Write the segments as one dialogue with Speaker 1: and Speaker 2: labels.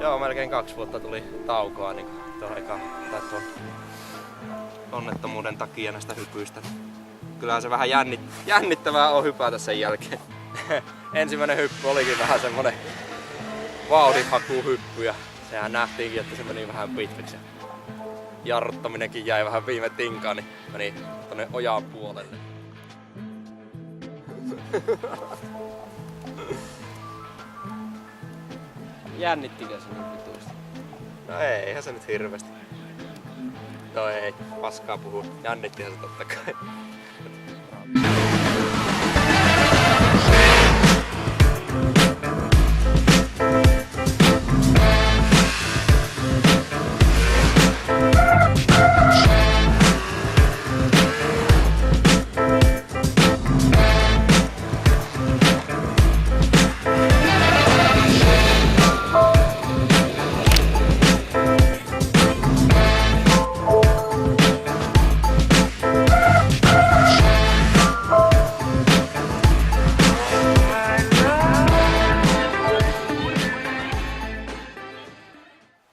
Speaker 1: Joo, melkein 2 vuotta tuli taukoa niin tuon onnettomuuden takia näistä hypyistä. Kyllähän se vähän jännittävää on hypätä sen jälkeen. Ensimmäinen hyppy olikin vähän semmonen vauhdinhakuhyppy ja sehän nähtiinkin, että se meni vähän pitkäksi. Jarruttaminenkin jäi vähän viime tinkaan, niin meni tonne ojaan puolelle.
Speaker 2: Jännittikö se niin vituusti?
Speaker 1: No eihän se nyt hirveesti. No ei, paskaa puhuu. Jännittihän se totta kai.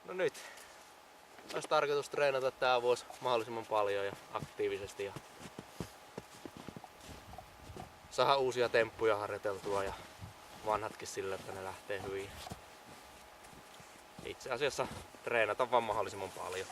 Speaker 1: No nyt olisi tarkoitus treenata tää vuosi mahdollisimman paljon ja aktiivisesti ja saada uusia temppuja harjoiteltua ja vanhatkin sillä, että ne lähtee hyvin. Itse asiassa treenata vaan mahdollisimman paljon.